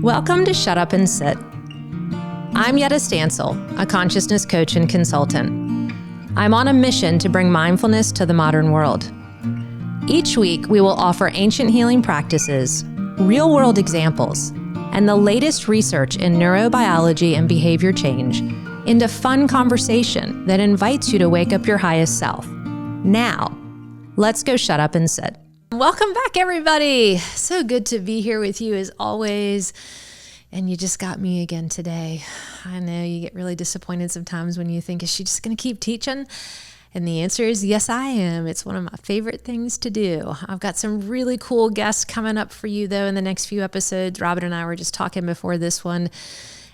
Welcome to Shut Up and Sit. I'm Yedda a consciousness coach and consultant. I'm on a mission to bring mindfulness to the modern world. Each week, we will offer ancient healing practices, real-world examples, and the latest research in neurobiology and behavior change into fun conversation that invites you to wake up your highest self. Now, let's go shut up and sit. Welcome back, everybody. So good to be here with you as always. And you just got me again today. I know you get really disappointed sometimes when you think, is she just going to keep teaching? And the answer is yes, I am. It's one of my favorite things to do. I've got some really cool guests coming up for you, though, in the next few episodes. Robin and I were just talking before this one.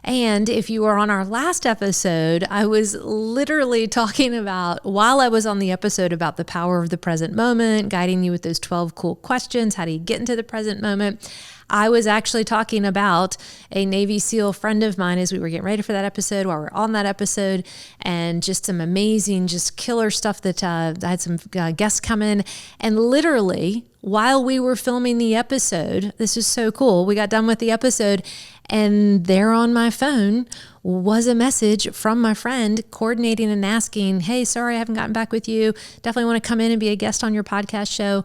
And if you were on our last episode, I was literally talking about, while I was on the episode about the power of the present moment, guiding you with those 12 cool questions, how do you get into the present moment? I was actually talking about a Navy SEAL friend of mine as we were getting ready for that episode, while we're on that episode, and just some amazing, just killer stuff that I had some guests come in. And literally, while we were filming the episode, this is so cool, we got done with the episode, and there on my phone was a message from my friend coordinating and asking, hey, sorry, I haven't gotten back with you. Definitely want to come in and be a guest on your podcast show.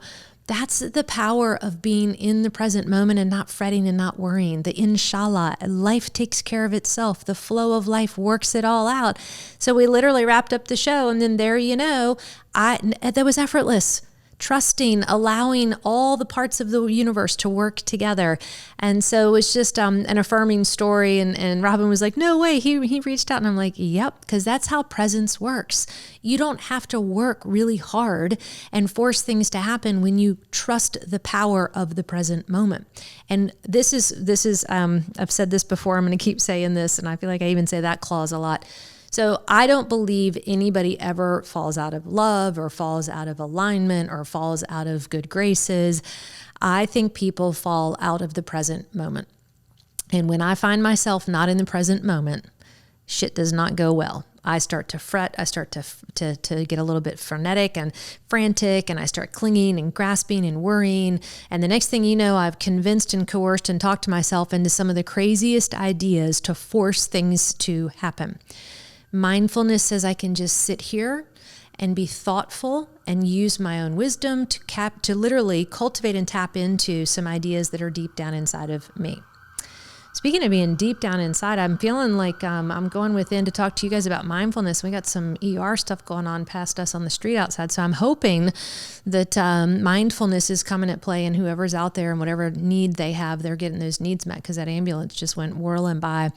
That's the power of being in the present moment and not fretting and not worrying. The inshallah, life takes care of itself. The flow of life works it all out. So we literally wrapped up the show, and then there you know, that was effortless. Trusting, allowing all the parts of the universe to work together. And so it was just an affirming story. And Robin was like, no way, he reached out. And I'm like, yep, because that's how presence works. You don't have to work really hard and force things to happen when you trust the power of the present moment. And this is I've said this before, I'm going to keep saying this, and I feel like I even say that clause a lot. So I don't believe anybody ever falls out of love or falls out of alignment or falls out of good graces. I think people fall out of the present moment. And when I find myself not in the present moment, shit does not go well. I start to fret. I start to get a little bit frenetic and frantic, and I start clinging and grasping and worrying. And the next thing you know, I've convinced and coerced and talked myself into some of the craziest ideas to force things to happen. Mindfulness says I can just sit here and be thoughtful and use my own wisdom to literally cultivate and tap into some ideas that are deep down inside of me. Speaking of being deep down inside, I'm feeling like I'm going within to talk to you guys about mindfulness. We got some ER stuff going on past us on the street outside. So I'm hoping that mindfulness is coming at play, and whoever's out there and whatever need they have, they're getting those needs met, because that ambulance just went whirling by.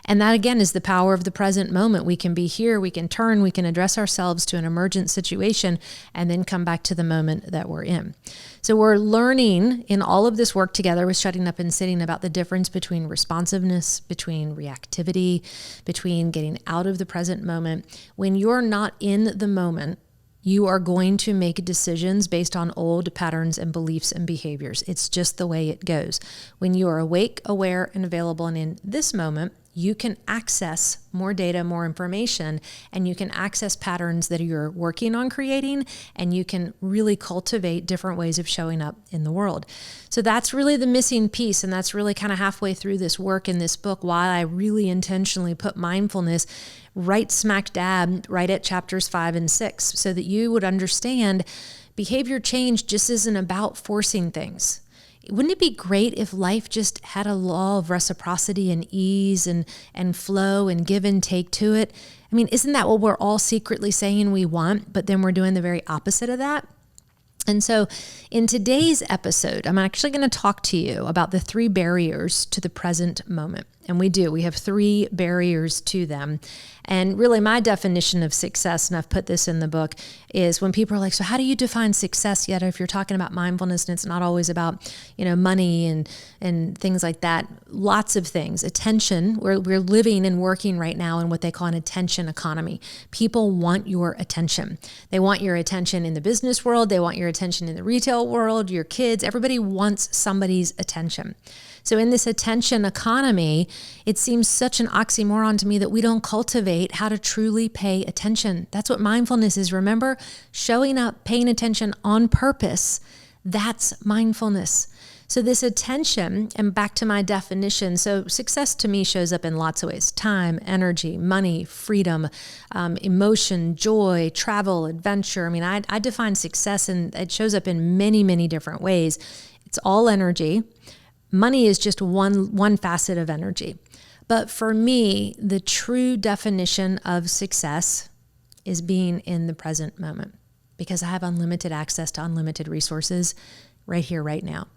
And that, again, is the power of the present moment. We can be here, we can turn, we can address ourselves to an emergent situation, and then come back to the moment that we're in. So we're learning in all of this work together with shutting up and sitting about the difference between responsiveness, between reactivity, between getting out of the present moment. When you're not in the moment, you are going to make decisions based on old patterns and beliefs and behaviors. It's just the way it goes. When you are awake, aware, and available, and in this moment, you can access more data, more information, and you can access patterns that you're working on creating, and you can really cultivate different ways of showing up in the world. So that's really the missing piece, and that's really kind of halfway through this work in this book, why I really intentionally put mindfulness right smack dab right at chapters 5 and 6, so that you would understand behavior change just isn't about forcing things. Wouldn't it be great if life just had a law of reciprocity and ease and flow and give and take to it? I mean, isn't that what we're all secretly saying we want, but then we're doing the very opposite of that? And so in today's episode, I'm actually going to talk to you about the 3 barriers to the present moment. And we have 3 barriers to them. And really my definition of success, and I've put this in the book, is when people are like, so how do you define success yet? If you're talking about mindfulness, and it's not always about, money and things like that, lots of things. Attention, we're living and working right now in what they call an attention economy. People want your attention. They want your attention in the business world. They want your attention in the retail world, your kids. Everybody wants somebody's attention. So in this attention economy, it seems such an oxymoron to me that we don't cultivate how to truly pay attention. That's what mindfulness is. Remember, showing up, paying attention on purpose. That's mindfulness. So this attention, and back to my definition, so success to me shows up in lots of ways: time, energy, money, freedom, emotion, joy, travel, adventure. I mean, I define success, and it shows up in many, many different ways. It's all energy. Money is just one facet of energy. But for me, the true definition of success is being in the present moment, because I have unlimited access to unlimited resources right here, right now.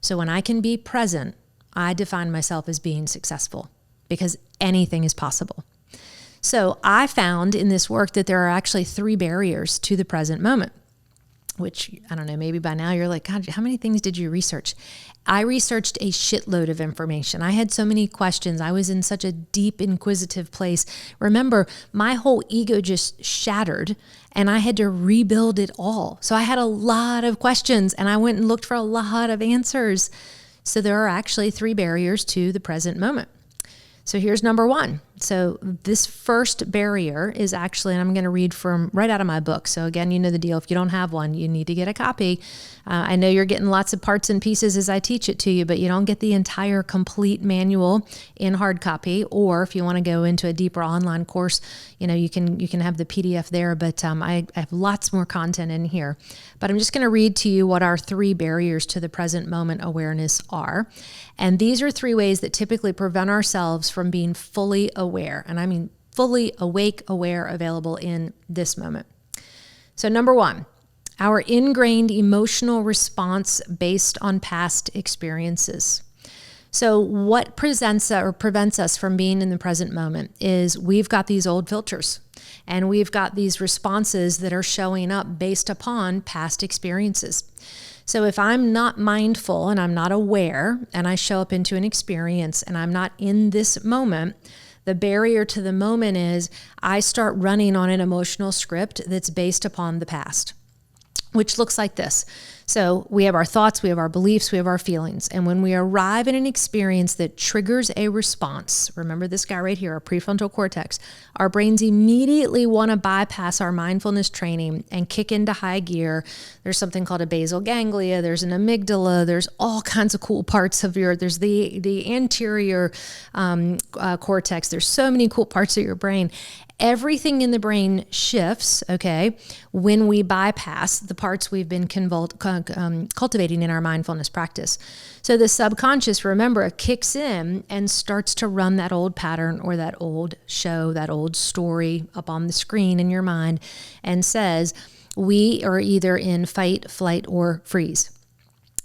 So when I can be present, I define myself as being successful, because anything is possible. So I found in this work that there are actually 3 barriers to the present moment, which, I don't know, maybe by now you're like, God, how many things did you research? I researched a shitload of information. I had so many questions. I was in such a deep, inquisitive place. Remember, my whole ego just shattered, and I had to rebuild it all. So I had a lot of questions, and I went and looked for a lot of answers. So there are actually 3 barriers to the present moment. So here's number 1. So this first barrier is actually, and I'm going to read from right out of my book. So again, you know the deal. If you don't have one, you need to get a copy. I know you're getting lots of parts and pieces as I teach it to you, but you don't get the entire complete manual in hard copy. Or if you want to go into a deeper online course, you know, you can have the PDF there. But I have lots more content in here. But I'm just going to read to you what our 3 barriers to the present moment awareness are. And these are 3 ways that typically prevent ourselves from being fully aware. And I mean fully awake, aware, available in this moment. So number 1, our ingrained emotional response based on past experiences. So what prevents us from being in the present moment is we've got these old filters, and we've got these responses that are showing up based upon past experiences. So if I'm not mindful and I'm not aware, and I show up into an experience and I'm not in this moment, the barrier to the moment is I start running on an emotional script that's based upon the past, which looks like this. So we have our thoughts, we have our beliefs, we have our feelings. And when we arrive in an experience that triggers a response, remember this guy right here, our prefrontal cortex, our brains immediately want to bypass our mindfulness training and kick into high gear. There's something called a basal ganglia, there's an amygdala, there's all kinds of cool parts of there's the anterior cortex. There's so many cool parts of your brain. Everything in the brain shifts, okay, when we bypass the parts we've been cultivating in our mindfulness practice. So the subconscious, remember, kicks in and starts to run that old pattern or that old show, that old story up on the screen in your mind, and says, we are either in fight, flight, or freeze.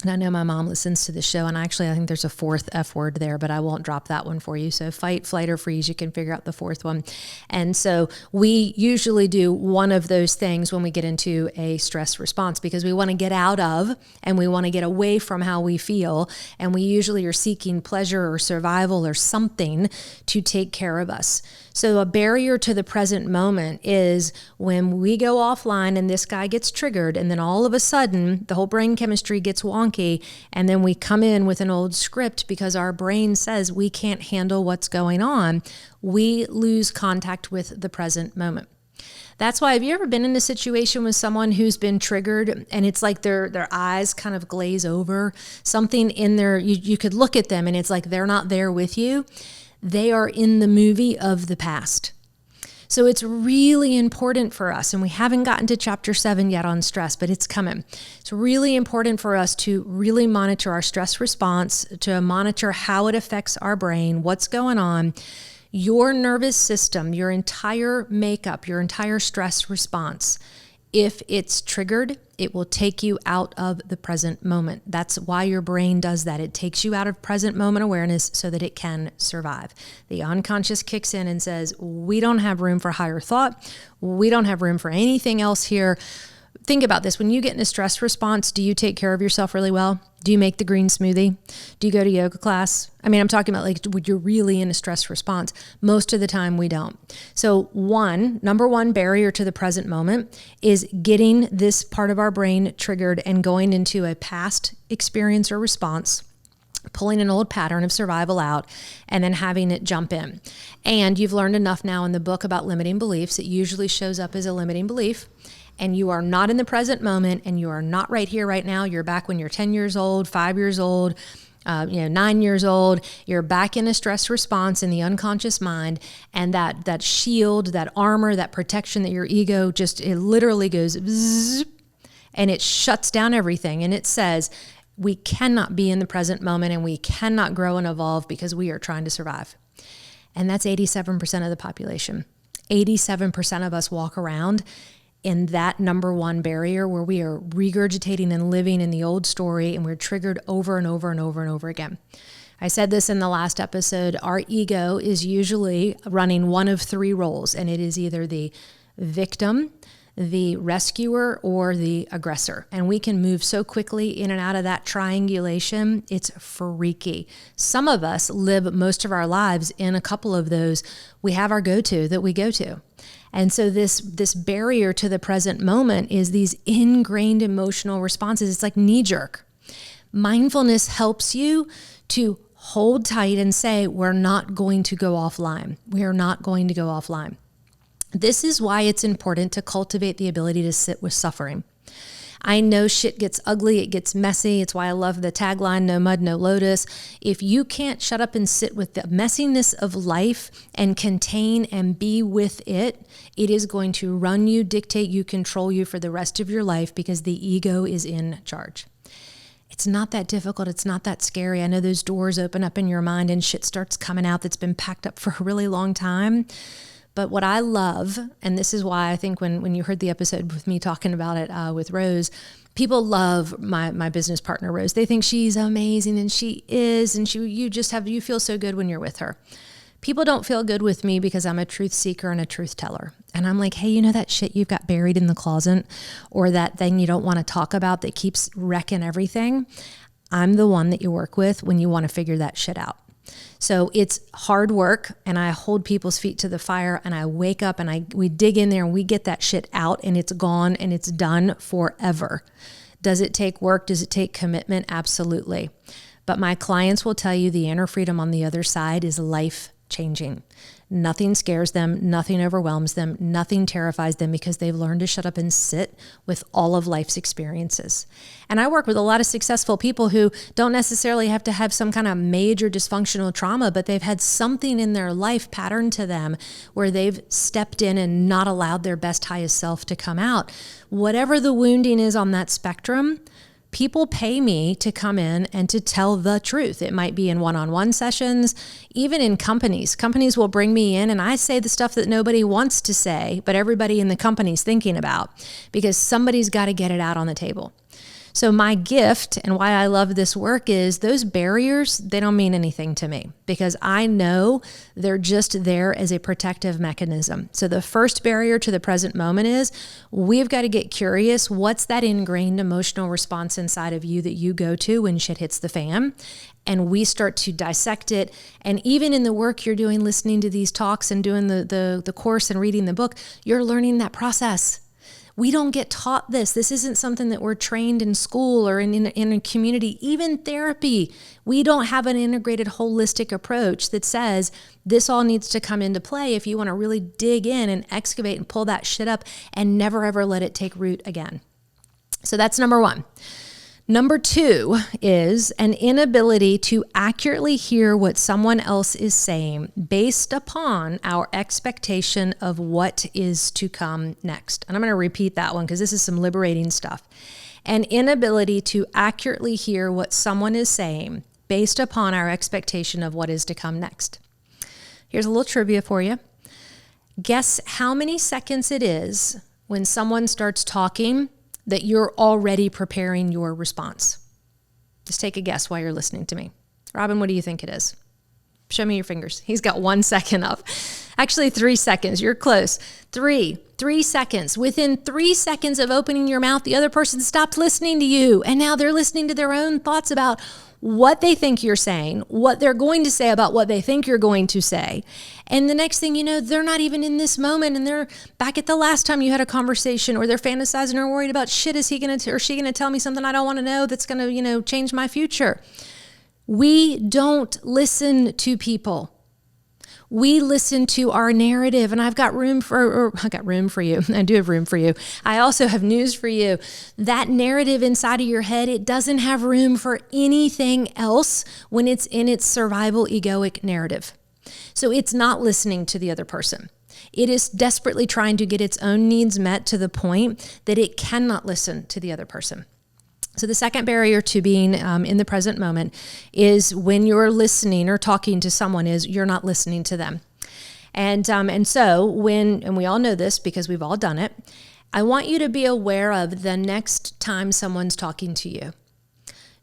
And I know my mom listens to the show, and actually I think there's a 4th F word there, but I won't drop that one for you. So fight, flight, or freeze, you can figure out the 4th one. And so we usually do one of those things when we get into a stress response, because we want to get out of and we want to get away from how we feel. And we usually are seeking pleasure or survival or something to take care of us. So a barrier to the present moment is when we go offline and this guy gets triggered, and then all of a sudden the whole brain chemistry gets wonky, and then we come in with an old script because our brain says we can't handle what's going on. We lose contact with the present moment. That's why, have you ever been in a situation with someone who's been triggered and it's like their eyes kind of glaze over? Something in there, you could look at them and it's like they're not there with you. They are in the movie of the past. So it's really important for us, and we haven't gotten to chapter 7 yet on stress, but it's coming. It's really important for us to really monitor our stress response, to monitor how it affects our brain, what's going on. Your nervous system, your entire makeup, your entire stress response, if it's triggered, it will take you out of the present moment. That's why your brain does that. It takes you out of present moment awareness so that it can survive. The unconscious kicks in and says, we don't have room for higher thought. We don't have room for anything else here. Think about this. When you get in a stress response, do you take care of yourself really well? Do you make the green smoothie? Do you go to yoga class? I mean, I'm talking about like when you're really in a stress response. Most of the time we don't. So number one barrier to the present moment is getting this part of our brain triggered and going into a past experience or response, pulling an old pattern of survival out, and then having it jump in. And you've learned enough now in the book about limiting beliefs. It usually shows up as a limiting belief. and you are not in the present moment, and you are not right here, right now. You're back when you're 10 years old, 5 years old, 9 years old, you're back in a stress response in the unconscious mind, and that shield, that armor, that protection that your ego it literally goes bzzz, and it shuts down everything. And it says, we cannot be in the present moment, and we cannot grow and evolve because we are trying to survive. And that's 87% of the population. 87% of us walk around in that number one barrier where we are regurgitating and living in the old story, and we're triggered over and over and over and over again. I said this in the last episode. Our ego is usually running one of three roles, and it is either the victim, the rescuer, or the aggressor. And we can move so quickly in and out of that triangulation. It's freaky. Some of us live most of our lives in a couple of those. We have our go-to that we go to. And so this barrier to the present moment is these ingrained emotional responses. It's like knee-jerk. Mindfulness helps you to hold tight and say, we're not going to go offline. We are not going to go offline. This is why it's important to cultivate the ability to sit with suffering. I know shit gets ugly, it gets messy. It's why I love the tagline, no mud, no lotus. If you can't shut up and sit with the messiness of life and contain and be with it, it is going to run you, dictate you, control you for the rest of your life, because the ego is in charge. It's not that difficult. It's not that scary. I know those doors open up in your mind and shit starts coming out that's been packed up for a really long time. But what I love, and this is why I think when you heard the episode with me talking about it with Rose, people love my business partner, Rose. They think she's amazing, and she is, and you feel so good when you're with her. People don't feel good with me because I'm a truth seeker and a truth teller. And I'm like, hey, you know that shit you've got buried in the closet, or that thing you don't want to talk about that keeps wrecking everything? I'm the one that you work with when you want to figure that shit out. So it's hard work, and I hold people's feet to the fire, and I wake up and we dig in there and we get that shit out, and it's gone and it's done forever. Does it take work? Does it take commitment? Absolutely. But my clients will tell you the inner freedom on the other side is life changing. Nothing scares them. Nothing overwhelms them. Nothing terrifies them, because they've learned to shut up and sit with all of life's experiences. And I work with a lot of successful people who don't necessarily have to have some kind of major dysfunctional trauma, but they've had something in their life patterned to them where they've stepped in and not allowed their best, highest self to come out. Whatever the wounding is on that spectrum, people pay me to come in and to tell the truth. It might be in one-on-one sessions, even in companies. Companies will bring me in and I say the stuff that nobody wants to say, but everybody in the company's thinking about, because somebody's got to get it out on the table. So my gift and why I love this work is those barriers, they don't mean anything to me, because I know they're just there as a protective mechanism. So the first barrier to the present moment is we've got to get curious. What's that ingrained emotional response inside of you that you go to when shit hits the fan? And we start to dissect it. And even in the work you're doing, listening to these talks and doing the course and reading the book, you're learning that process. We don't get taught this. This isn't something that we're trained in school or in a community, even therapy. We don't have an integrated, holistic approach that says this all needs to come into play if you want to really dig in and excavate and pull that shit up and never, ever let it take root again. So that's number one. Number two is an inability to accurately hear what someone else is saying based upon our expectation of what is to come next. And I'm going to repeat that one because this is some liberating stuff. An inability to accurately hear what someone is saying based upon our expectation of what is to come next. Here's a little trivia for you. Guess how many seconds it is when someone starts talking that you're already preparing your response? Just take a guess while you're listening to me. Robin, what do you think it is? Show me your fingers. He's got 1 second up. Actually, 3 seconds. You're close. 3 seconds. Within 3 seconds of opening your mouth, the other person stopped listening to you. And now they're listening to their own thoughts about what they think you're saying, what they're going to say about what they think you're going to say. And the next thing you know, they're not even in this moment, and they're back at the last time you had a conversation, or they're fantasizing or worried about shit, is he going to or she going to tell me something I don't want to know that's going to, change my future. We don't listen to people. We listen to our narrative, and I got room for you. I do have room for you. I also have news for you. That narrative inside of your head, it doesn't have room for anything else when it's in its survival egoic narrative. So it's not listening to the other person. It is desperately trying to get its own needs met to the point that it cannot listen to the other person. So the second barrier to being in the present moment is when you're listening or talking to someone is you're not listening to them. And so we all know this because we've all done it, I want you to be aware of the next time someone's talking to you.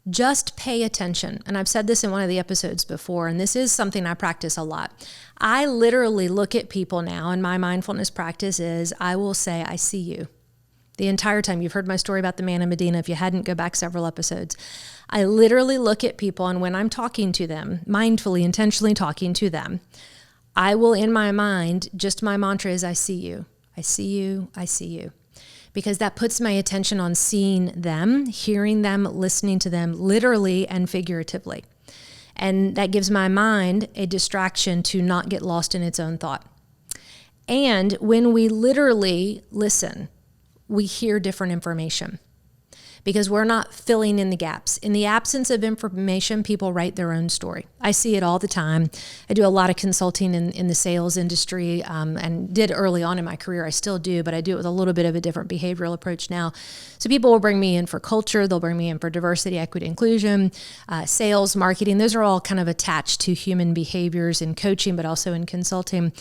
Just pay attention. And I've said this in one of the episodes before, and this is something I practice a lot. I literally look at people now, and my mindfulness practice is I will say, I see you. The entire time. You've heard my story about the man in Medina. If you hadn't, go back several episodes. I literally look at people, and when I'm talking to them, mindfully, intentionally talking to them, I will, in my mind, just my mantra is, I see you. I see you. I see you. Because that puts my attention on seeing them, hearing them, listening to them, literally and figuratively. And that gives my mind a distraction to not get lost in its own thought. And when we literally listen, we hear different information because we're not filling in the gaps. In the absence of information, people write their own story. I see it all the time. I do a lot of consulting in the sales industry and did early on in my career. I still do, but I do it with a little bit of a different behavioral approach now. So people will bring me in for culture. They'll bring me in for diversity, equity, inclusion, sales, marketing. Those are all kind of attached to human behaviors in coaching, but also in consulting.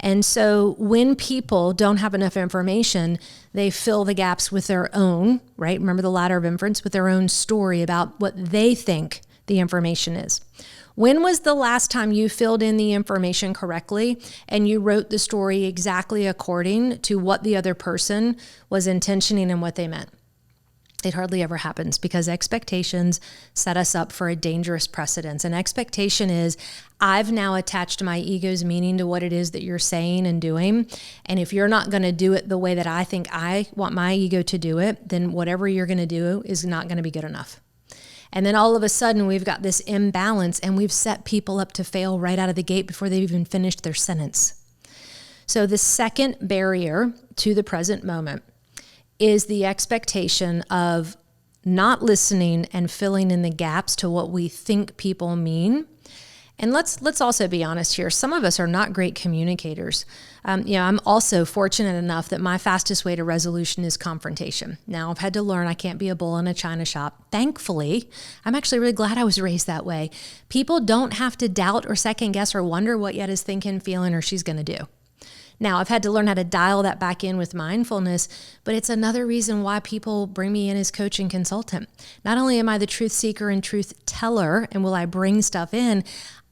And so when people don't have enough information, they fill the gaps with their own, right? Remember the ladder of inference, with their own story about what they think the information is. When was the last time you filled in the information correctly and you wrote the story exactly according to what the other person was intentioning and what they meant? It hardly ever happens because expectations set us up for a dangerous precedence. And expectation is, I've now attached my ego's meaning to what it is that you're saying and doing. And if you're not going to do it the way that I think I want my ego to do it, then whatever you're going to do is not going to be good enough. And then all of a sudden we've got this imbalance and we've set people up to fail right out of the gate before they've even finished their sentence. So the second barrier to the present moment is the expectation of not listening and filling in the gaps to what we think people mean. And let's also be honest here. Some of us are not great communicators. I'm also fortunate enough that my fastest way to resolution is confrontation. Now, I've had to learn I can't be a bull in a china shop. Thankfully, I'm actually really glad I was raised that way. People don't have to doubt or second guess or wonder what Yedda's thinking, feeling, or she's going to do. Now, I've had to learn how to dial that back in with mindfulness, but it's another reason why people bring me in as coach and consultant. Not only am I the truth seeker and truth teller, and will I bring stuff in,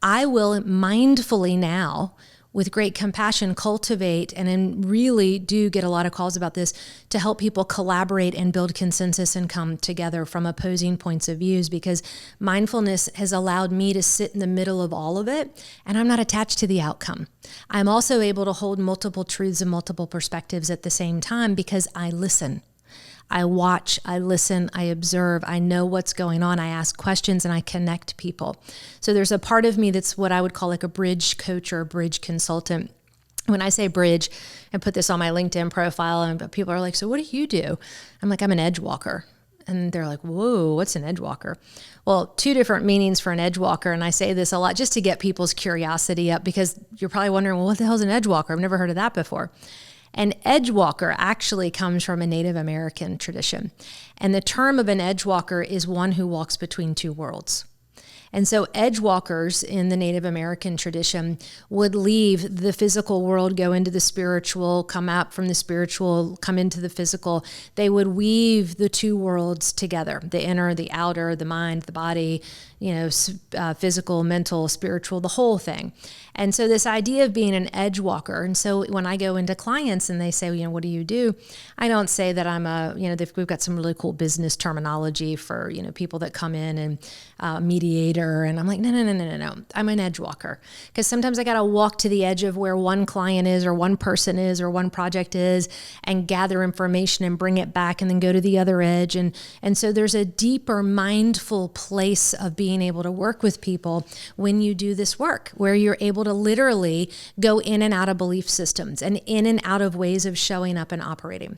I will mindfully now, with great compassion, cultivate, and then really do get a lot of calls about this, to help people collaborate and build consensus and come together from opposing points of views, because mindfulness has allowed me to sit in the middle of all of it, and I'm not attached to the outcome. I'm also able to hold multiple truths and multiple perspectives at the same time because I listen. I watch, I listen, I observe, I know what's going on, I ask questions, and I connect people. So there's a part of me that's what I would call like a bridge coach or a bridge consultant. When I say bridge, I put this on my LinkedIn profile, and people are like, so what do you do? I'm like, I'm an edge walker. And they're like, whoa, what's an edge walker? Well, two different meanings for an edge walker. And I say this a lot just to get people's curiosity up, because you're probably wondering, well, what the hell is an edge walker? I've never heard of that before. An edge walker actually comes from a Native American tradition. And the term of an edge walker is one who walks between two worlds. And so edge walkers in the Native American tradition would leave the physical world, go into the spiritual, come out from the spiritual, come into the physical. They would weave the two worlds together, the inner, the outer, the mind, the body, physical, mental, spiritual, the whole thing. And so this idea of being an edge walker, and so when I go into clients and they say, what do you do? I don't say that I'm we've got some really cool business terminology for, people that come in and mediator. And I'm like, no. I'm an edge walker. Because sometimes I got to walk to the edge of where one client is or one person is or one project is and gather information and bring it back and then go to the other edge. And so there's a deeper mindful place of being being able to work with people when you do this work, where you're able to literally go in and out of belief systems and in and out of ways of showing up and operating.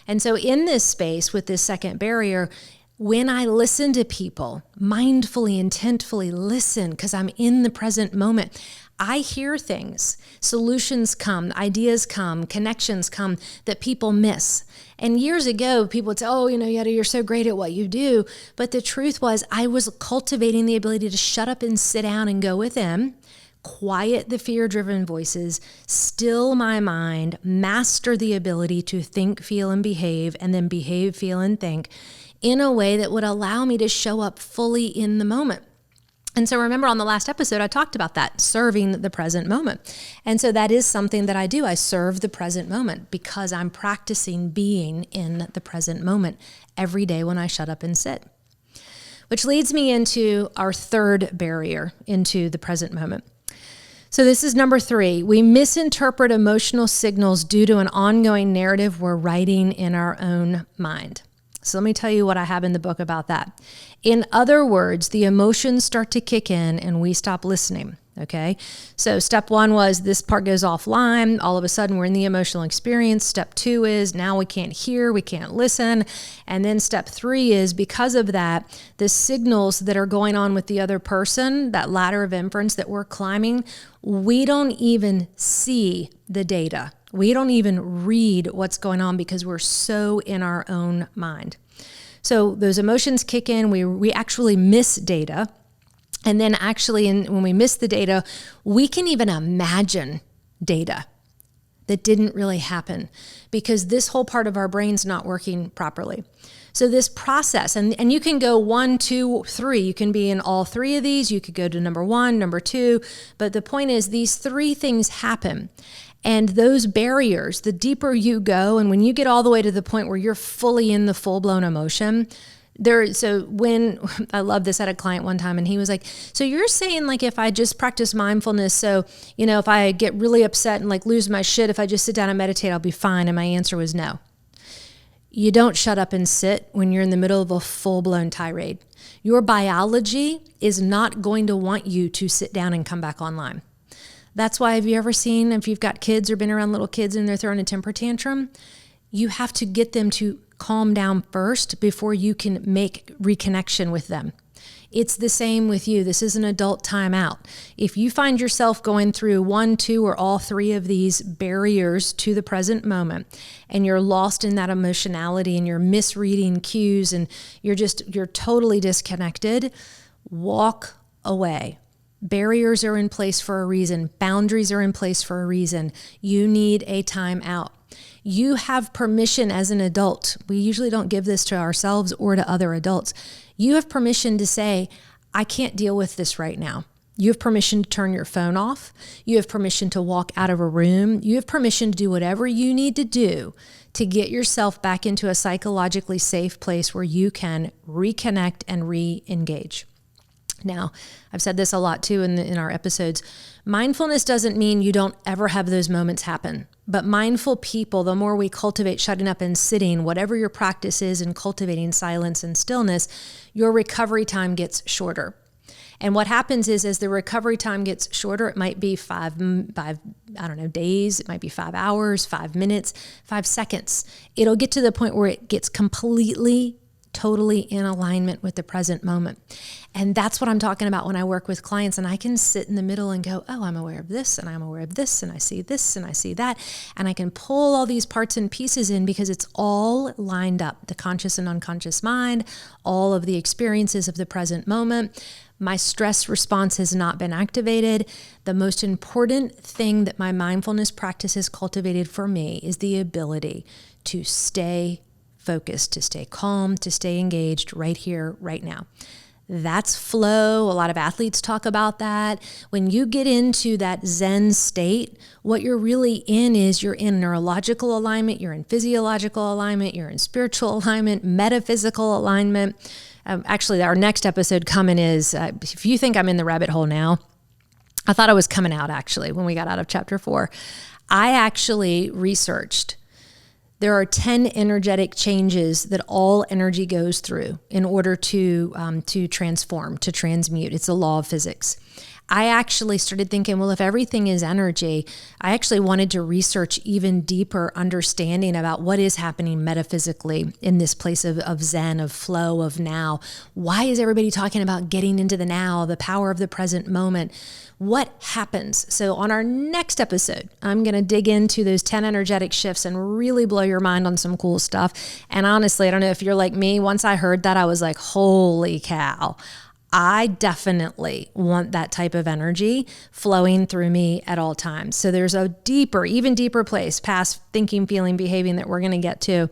And so in this space with this second barrier, when I listen to people, mindfully, intentfully listen, because I'm in the present moment, I hear things, solutions come, ideas come, connections come that people miss. And years ago, people would say, oh, Yedda, you're so great at what you do. But the truth was, I was cultivating the ability to shut up and sit down and go within, quiet the fear-driven voices, still my mind, master the ability to think, feel, and behave, and then behave, feel, and think in a way that would allow me to show up fully in the moment. And so remember on the last episode, I talked about that, serving the present moment. And so that is something that I do. I serve the present moment because I'm practicing being in the present moment every day when I shut up and sit. Which leads me into our third barrier into the present moment. So this is number 3. We misinterpret emotional signals due to an ongoing narrative we're writing in our own mind. So let me tell you what I have in the book about that. In other words, the emotions start to kick in and we stop listening, okay? So step 1 was this part goes offline. All of a sudden, we're in the emotional experience. Step 2 is now we can't hear, we can't listen. And then step 3 is because of that, the signals that are going on with the other person, that ladder of inference that we're climbing, we don't even see the data. We don't even read what's going on because we're so in our own mind. So those emotions kick in, we actually miss data. And then actually when we miss the data, we can even imagine data that didn't really happen because this whole part of our brain's not working properly. So this process, and you can go 1, 2, 3. You can be in all 3 of these. You could go to number 1, number 2. But the point is these 3 things happen. And those barriers, the deeper you go, and when you get all the way to the point where you're fully in the full-blown emotion, when I love this, I had a client one time and he was like, so you're saying like if I just practice mindfulness, so, if I get really upset and like lose my shit, if I just sit down and meditate, I'll be fine. And my answer was no. You don't shut up and sit when you're in the middle of a full-blown tirade. Your biology is not going to want you to sit down and come back online. That's why, have you ever seen, if you've got kids or been around little kids and they're throwing a temper tantrum, you have to get them to calm down first before you can make reconnection with them. It's the same with you. This is an adult timeout. If you find yourself going through 1, 2, or all 3 of these barriers to the present moment, and you're lost in that emotionality and you're misreading cues and you're totally disconnected, walk away. Barriers are in place for a reason. Boundaries are in place for a reason. You need a time out. You have permission as an adult. We usually don't give this to ourselves or to other adults. You have permission to say, I can't deal with this right now. You have permission to turn your phone off. You have permission to walk out of a room. You have permission to do whatever you need to do to get yourself back into a psychologically safe place where you can reconnect and re-engage. Now, I've said this a lot too in our episodes. Mindfulness doesn't mean you don't ever have those moments happen. But mindful people, the more we cultivate shutting up and sitting, whatever your practice is in cultivating silence and stillness, your recovery time gets shorter. And what happens is as the recovery time gets shorter, it might be five days, it might be 5 hours, 5 minutes, 5 seconds. It'll get to the point where it gets completely totally in alignment with the present moment. And that's what I'm talking about when I work with clients, and I can sit in the middle and go, oh, I'm aware of this, and I'm aware of this, and I see this, and I see that. And I can pull all these parts and pieces in because it's all lined up. The conscious and unconscious mind, all of the experiences of the present moment. My stress response has not been activated. The most important thing that my mindfulness practice has cultivated for me is the ability to stay focused, to stay calm, to stay engaged right here, right now. That's flow. A lot of athletes talk about that. When you get into that Zen state, what you're really in is you're in neurological alignment, you're in physiological alignment, you're in spiritual alignment, metaphysical alignment. Actually, our next episode coming is, if you think I'm in the rabbit hole now, I thought I was coming out actually when we got out of chapter 4. I actually researched There are 10 energetic changes that all energy goes through in order to transform, to transmute. It's a law of physics. I actually started thinking, well, if everything is energy, I actually wanted to research even deeper understanding about what is happening metaphysically in this place of Zen, of flow, of now. Why is everybody talking about getting into the now, the power of the present moment? What happens? So on our next episode, I'm going to dig into those 10 energetic shifts and really blow your mind on some cool stuff. And honestly, I don't know if you're like me. Once I heard that, I was like, holy cow. I definitely want that type of energy flowing through me at all times. So there's a deeper, even deeper place past thinking, feeling, behaving that we're going to get to.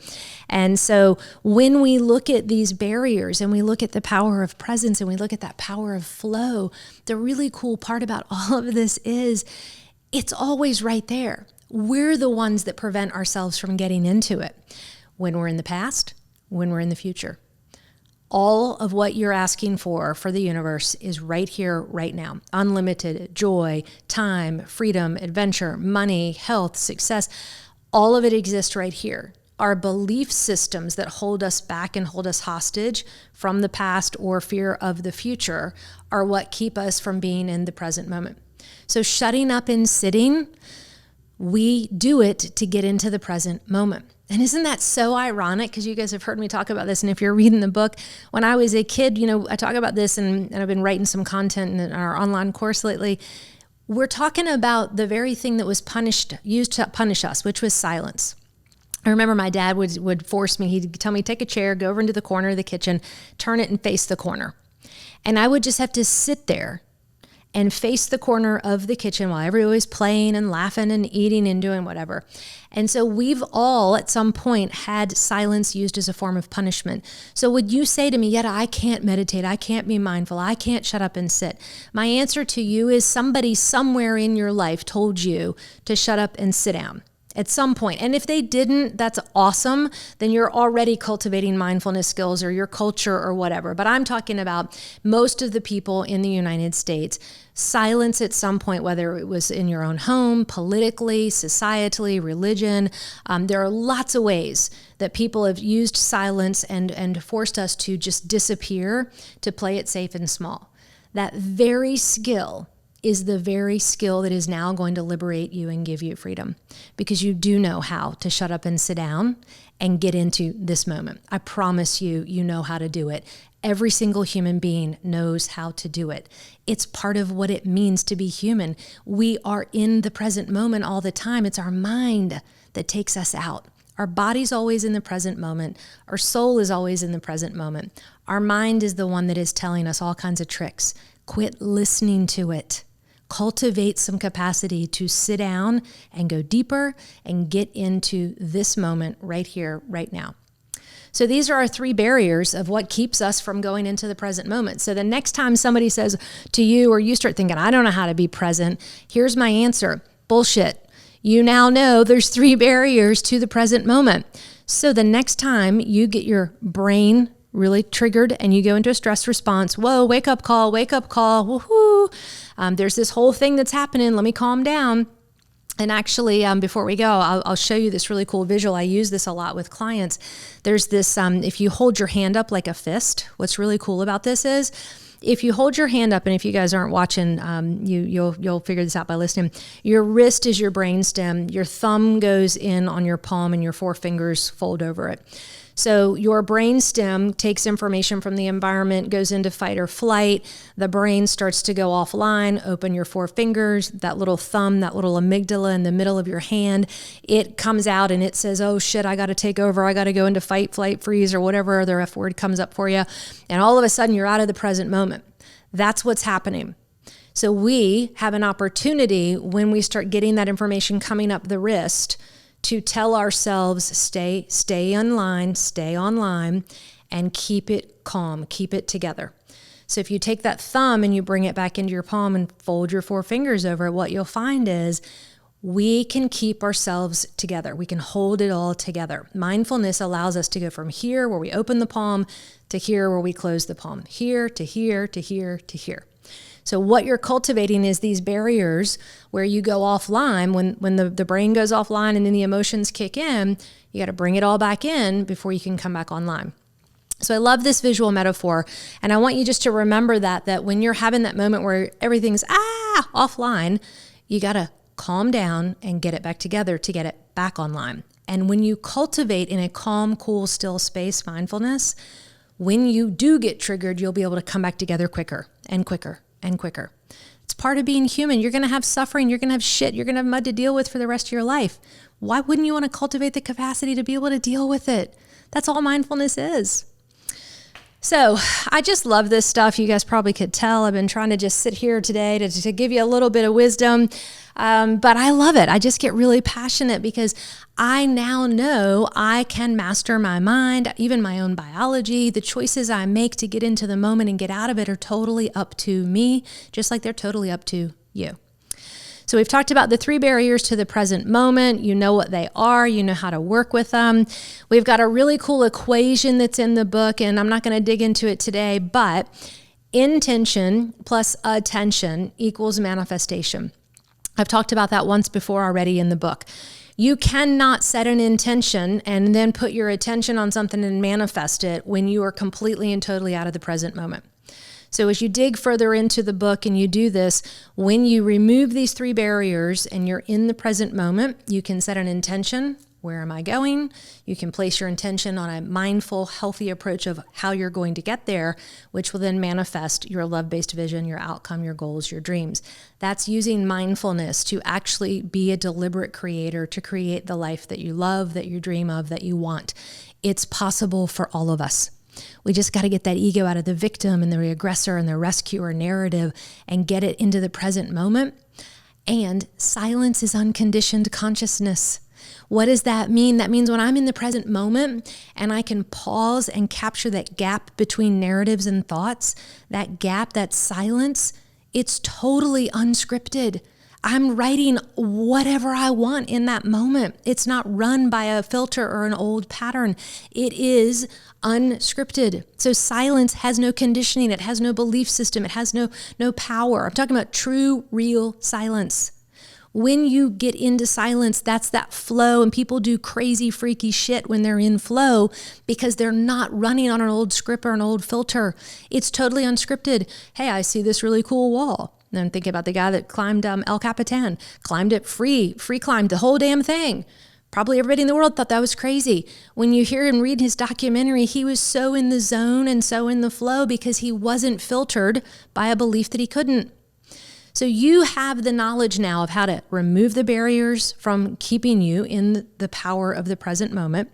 And so when we look at these barriers and we look at the power of presence and we look at that power of flow, the really cool part about all of this is it's always right there. We're the ones that prevent ourselves from getting into it when we're in the past, when we're in the future. All of what you're asking for the universe is right here, right now. Unlimited joy, time, freedom, adventure, money, health, success. All of it exists right here. Our belief systems that hold us back and hold us hostage from the past or fear of the future are what keep us from being in the present moment. So shutting up and sitting, we do it to get into the present moment. And isn't that so ironic? Because you guys have heard me talk about this. And if you're reading the book, when I was a kid, I talk about this and I've been writing some content in our online course lately. We're talking about the very thing that was used to punish us, which was silence. I remember my dad would force me, he'd tell me, take a chair, go over into the corner of the kitchen, turn it and face the corner. And I would just have to sit there and face the corner of the kitchen while everybody was playing and laughing and eating and doing whatever. And so we've all at some point had silence used as a form of punishment. So would you say to me, Yedda, I can't meditate, I can't be mindful, I can't shut up and sit? My answer to you is somebody somewhere in your life told you to shut up and sit down at some point. And if they didn't, that's awesome. Then you're already cultivating mindfulness skills or your culture or whatever. But I'm talking about most of the people in the United States, silence at some point, whether it was in your own home, politically, societally, religion. There are lots of ways that people have used silence and forced us to just disappear, to play it safe and small. That very skill is the very skill that is now going to liberate you and give you freedom, because you do know how to shut up and sit down and get into this moment. I promise you, you know how to do it. Every single human being knows how to do it. It's part of what it means to be human. We are in the present moment all the time. It's our mind that takes us out. Our body's always in the present moment. Our soul is always in the present moment. Our mind is the one that is telling us all kinds of tricks. Quit listening to it. Cultivate some capacity to sit down and go deeper and get into this moment right here, right now. So these are our 3 barriers of what keeps us from going into the present moment. So the next time somebody says to you, or you start thinking, I don't know how to be present, here's my answer. Bullshit. You now know there's 3 barriers to the present moment. So the next time you get your brain really triggered and you go into a stress response, whoa, wake up call, woohoo. There's this whole thing that's happening. Let me calm down. And actually, before we go, I'll show you this really cool visual. I use this a lot with clients. There's this, if you hold your hand up like a fist, what's really cool about this is, if you hold your hand up, and if you guys aren't watching, you'll figure this out by listening. Your wrist is your brainstem. Your thumb goes in on your palm and your 4 fingers fold over it. So your brainstem takes information from the environment, goes into fight or flight. The brain starts to go offline. Open your 4 fingers, that little thumb, that little amygdala in the middle of your hand. It comes out and it says, oh shit, I got to take over. I got to go into fight, flight, freeze, or whatever other F word comes up for you. And all of a sudden you're out of the present moment. That's what's happening. So we have an opportunity when we start getting that information coming up the wrist to tell ourselves, stay online, and keep it calm, keep it together. So if you take that thumb and you bring it back into your palm and fold your 4 fingers over it, what you'll find is we can keep ourselves together. We can hold it all together. Mindfulness allows us to go from here where we open the palm to here where we close the palm, here to here to here to here. So what you're cultivating is these barriers where you go offline. When the brain goes offline and then the emotions kick in, you got to bring it all back in before you can come back online. So I love this visual metaphor. And I want you just to remember that when you're having that moment where everything's offline, you got to calm down and get it back together to get it back online. And when you cultivate in a calm, cool, still space mindfulness, when you do get triggered, you'll be able to come back together quicker and quicker and quicker. It's part of being human. You're going to have suffering. You're going to have shit. You're going to have mud to deal with for the rest of your life. Why wouldn't you want to cultivate the capacity to be able to deal with it? That's all mindfulness is. So I just love this stuff. You guys probably could tell I've been trying to just sit here today to give you a little bit of wisdom. But I love it. I just get really passionate because I now know I can master my mind, even my own biology. The choices I make to get into the moment and get out of it are totally up to me, just like they're totally up to you. So we've talked about the 3 barriers to the present moment. You know what they are. You know how to work with them. We've got a really cool equation that's in the book, and I'm not going to dig into it today, but intention plus attention equals manifestation. I've talked about that once before already in the book. You cannot set an intention and then put your attention on something and manifest it when you are completely and totally out of the present moment. So as you dig further into the book and you do this, when you remove these 3 barriers and you're in the present moment, you can set an intention. Where am I going? You can place your intention on a mindful, healthy approach of how you're going to get there, which will then manifest your love-based vision, your outcome, your goals, your dreams. That's using mindfulness to actually be a deliberate creator, to create the life that you love, that you dream of, that you want. It's possible for all of us. We just got to get that ego out of the victim and the aggressor and the rescuer narrative and get it into the present moment. And silence is unconditioned consciousness. What does that mean? That means when I'm in the present moment and I can pause and capture that gap between narratives and thoughts, that gap, that silence, it's totally unscripted. I'm writing whatever I want in that moment. It's not run by a filter or an old pattern. It is unscripted. So silence has no conditioning. It has no belief system. It has no power. I'm talking about true, real silence. When you get into silence, that's that flow, and people do crazy, freaky shit when they're in flow because they're not running on an old script or an old filter. It's totally unscripted. Hey, I see this really cool wall. And I'm thinking about the guy that climbed El Capitan, climbed it free climbed the whole damn thing. Probably everybody in the world thought that was crazy. When you hear him read his documentary, he was so in the zone and so in the flow because he wasn't filtered by a belief that he couldn't. So you have the knowledge now of how to remove the barriers from keeping you in the power of the present moment.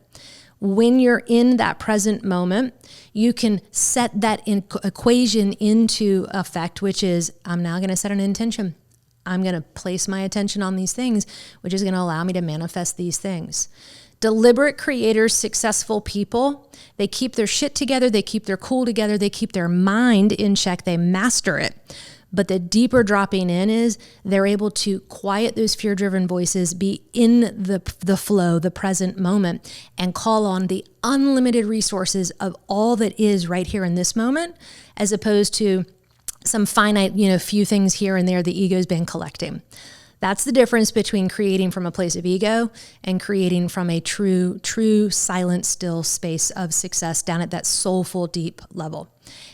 When you're in that present moment, you can set that equation into effect, which is, I'm now going to set an intention. I'm going to place my attention on these things, which is going to allow me to manifest these things. Deliberate creators, successful people, they keep their shit together, they keep their cool together, they keep their mind in check, they master it. But the deeper dropping in is they're able to quiet those fear-driven voices, be in the flow, the present moment, and call on the unlimited resources of all that is right here in this moment, as opposed to some finite, few things here and there the ego's been collecting. That's the difference between creating from a place of ego and creating from a true, silent, still space of success down at that soulful, deep level.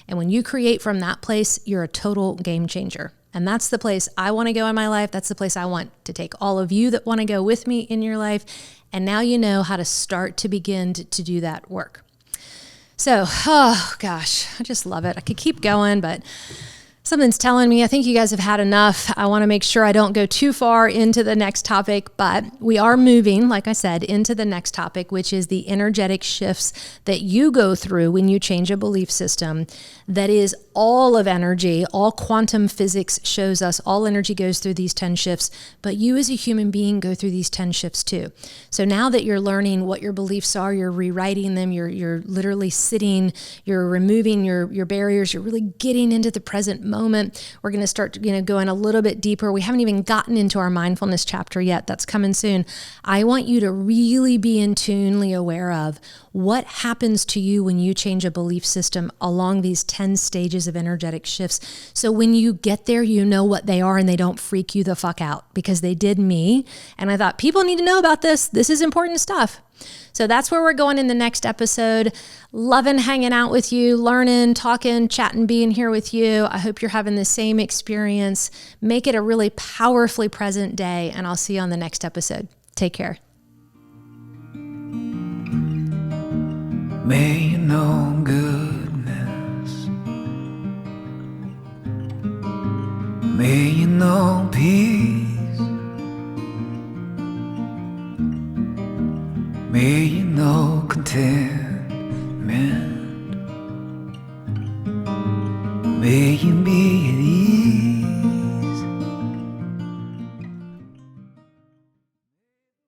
And when you create from that place, you're a total game changer. And that's the place I want to go in my life. That's the place I want to take all of you that want to go with me in your life. And now you know how to start to begin to do that work. So, oh gosh, I just love it. I could keep going, but something's telling me I think you guys have had enough. I want to make sure I don't go too far into the next topic, but we are moving, like I said, into the next topic, which is the energetic shifts that you go through when you change a belief system. That is all of energy. All quantum physics shows us all energy goes through these 10 shifts, but you as a human being go through these 10 shifts too. So now that you're learning what your beliefs are, you're rewriting them, you're literally sitting, you're removing your barriers, you're really getting into the present moment. We're going to start, going a little bit deeper. We haven't even gotten into our mindfulness chapter yet. That's coming soon. I want you to really be intunely aware of what happens to you when you change a belief system along these 10 stages of energetic shifts. So when you get there, you know what they are and they don't freak you the fuck out, because they did me. And I thought people need to know about this. This is important stuff. So that's where we're going in the next episode. Loving hanging out with you, learning, talking, chatting, being here with you. I hope you're having the same experience. Make it a really powerfully present day, and I'll see you on the next episode. Take care. May you know goodness. May you know peace. May you know contentment. May you be